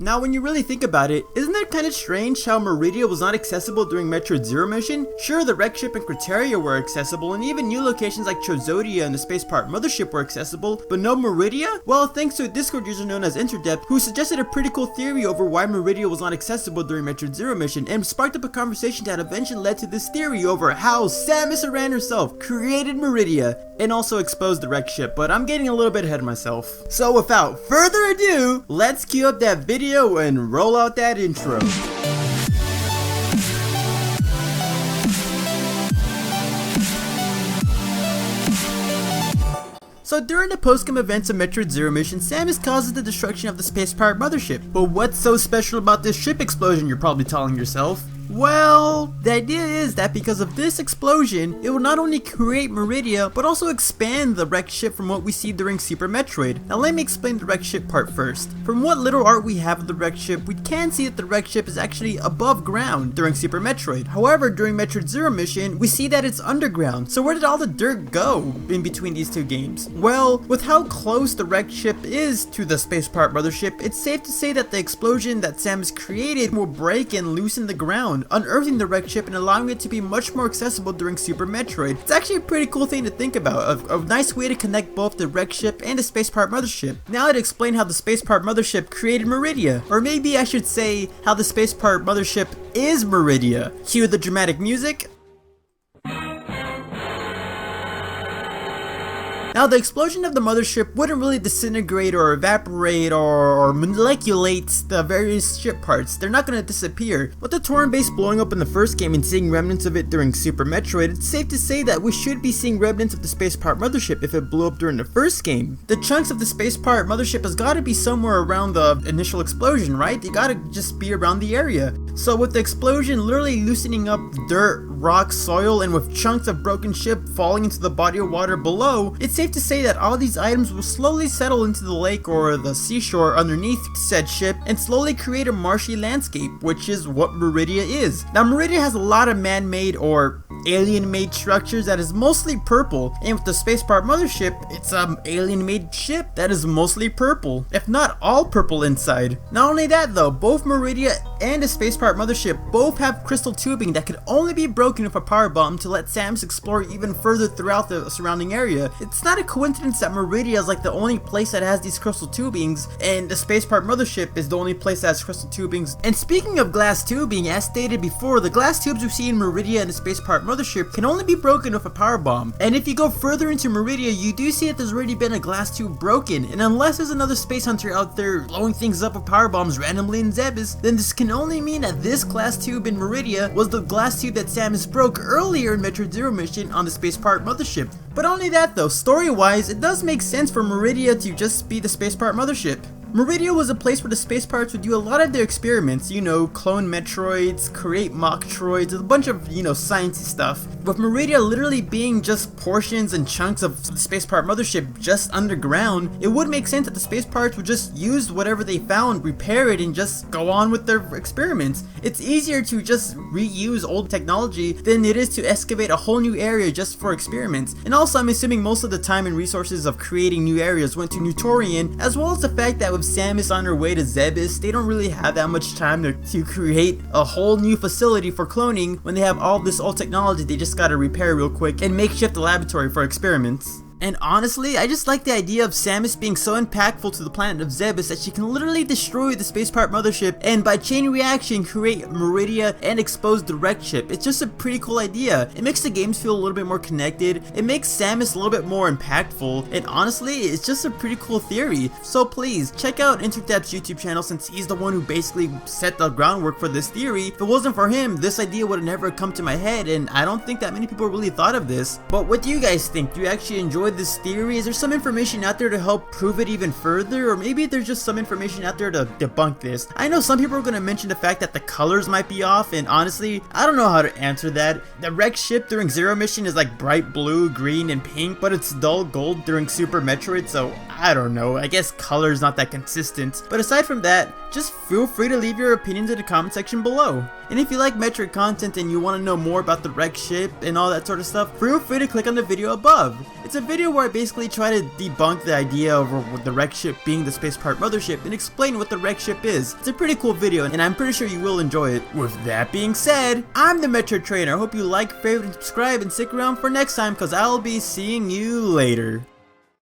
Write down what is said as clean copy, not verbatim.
Now when you really think about it, isn't it kind of strange how Maridia was not accessible during Metroid Zero mission? Sure, the wreck ship and Criteria were accessible, and even new locations like Chozodia and the Space Pirate Mothership were accessible, but no Maridia? Well, thanks to a Discord user known as Interdpth, who suggested a pretty cool theory over why Maridia was not accessible during Metroid Zero mission, and sparked up a conversation that eventually led to this theory over how Samus Aran herself created Maridia, and also exposed the wreck ship, but I'm getting a little bit ahead of myself. So without further ado, let's cue up that video and roll out that intro. So during the post-game events of Metroid Zero mission, Samus causes the destruction of the Space Pirate Mothership. But what's so special about this ship explosion, you're probably telling yourself? Well, the idea is that because of this explosion, it will not only create Maridia, but also expand the wrecked ship from what we see during Super Metroid. Now let me explain the wrecked ship part first. From what little art we have of the wrecked ship, we can see that the wrecked ship is actually above ground during Super Metroid. However, during Metroid Zero mission, we see that it's underground. So where did all the dirt go in between these two games? Well, with how close the wrecked ship is to the Space Pirate Mothership, it's safe to say that the explosion that Samus created will break and loosen the ground, unearthing the wrecked ship and allowing it to be much more accessible during Super Metroid. It's actually a pretty cool thing to think about, a nice way to connect both the wrecked ship and the Space Pirate Mothership. Now I'd explain how the Space Pirate Mothership created Maridia, or maybe I should say how the Space Pirate Mothership is Maridia. Cue the dramatic music. Now the explosion of the mothership wouldn't really disintegrate or evaporate or moleculate the various ship parts. They're not going to disappear. With the Torrent base blowing up in the first game and seeing remnants of it during Super Metroid, it's safe to say that we should be seeing remnants of the Space Pirate Mothership if it blew up during the first game. The chunks of the Space Pirate Mothership has got to be somewhere around the initial explosion, right? They got to just be around the area. So with the explosion literally loosening up dirt, rock, soil, and with chunks of broken ship falling into the body of water below, it's safe to say that all these items will slowly settle into the lake or the seashore underneath said ship and slowly create a marshy landscape, which is what Maridia is. Now Maridia has a lot of man-made or alien-made structures that is mostly purple, and with the Space Pirate Mothership, it's an alien-made ship that is mostly purple, if not all purple inside. Not only that though, both Maridia and the Space Pirate Mothership both have crystal tubing that could only be broken with a power bomb to let Samus explore even further throughout the surrounding area. It's not a coincidence that Maridia is like the only place that has these crystal tubings, and the Space Pirate Mothership is the only place that has crystal tubings. And speaking of glass tubing, as stated before, the glass tubes we see in Maridia and the Space Pirate Mothership can only be broken with a power bomb. And if you go further into Maridia, you do see that there's already been a glass tube broken, and unless there's another space hunter out there blowing things up with power bombs randomly in Zebes, then this can only mean that this glass tube in Maridia was the glass tube that Samus broke earlier in Metroid Zero mission on the Space Pirate Mothership. But not only that though, story-wise, it does make sense for Maridia to just be the Space Pirate Mothership. Maridia was a place where the Space Pirates would do a lot of their experiments, you know, clone Metroids, create mock Troids, a bunch of, you know, sciencey stuff. With Maridia literally being just portions and chunks of the Space Pirate Mothership just underground, it would make sense that the Space Pirates would just use whatever they found, repair it, and just go on with their experiments. It's easier to just reuse old technology than it is to excavate a whole new area just for experiments. And also, I'm assuming most of the time and resources of creating new areas went to Newtorian, as well as the fact that with Samus on her way to Zebes, they don't really have that much time to create a whole new facility for cloning when they have all this old technology they just gotta repair real quick and makeshift a laboratory for experiments. And honestly, I just like the idea of Samus being so impactful to the planet of Zebes that she can literally destroy the Space Pirate Mothership and by chain reaction create Maridia and expose the wrecked ship. It's just a pretty cool idea. It makes the games feel a little bit more connected, it makes Samus a little bit more impactful, and honestly, it's just a pretty cool theory. So please, check out Interdpth's YouTube channel since he's the one who basically set the groundwork for this theory. If it wasn't for him, this idea would have never come to my head, and I don't think that many people really thought of this. But what do you guys think? Do you actually enjoy this theory? Is there some information out there to help prove it even further, or maybe there's just some information out there to debunk this? I know some people are going to mention the fact that the colors might be off, and honestly, I don't know how to answer that. The wrecked ship during Zero mission is like bright blue, green, and pink, but it's dull gold during Super Metroid, so I don't know, I guess color's not that consistent. But aside from that, just feel free to leave your opinions in the comment section below. And if you like Metroid content and you want to know more about the wrecked ship and all that sort of stuff, feel free to click on the video above. It's a video where I basically try to debunk the idea of the wrecked ship being the spaceport mothership and explain what the wrecked ship is. It's a pretty cool video and I'm pretty sure you will enjoy it. With that being said, I'm the Metroid Trainer. I hope you like, favorite, and subscribe and stick around for next time because I'll be seeing you later.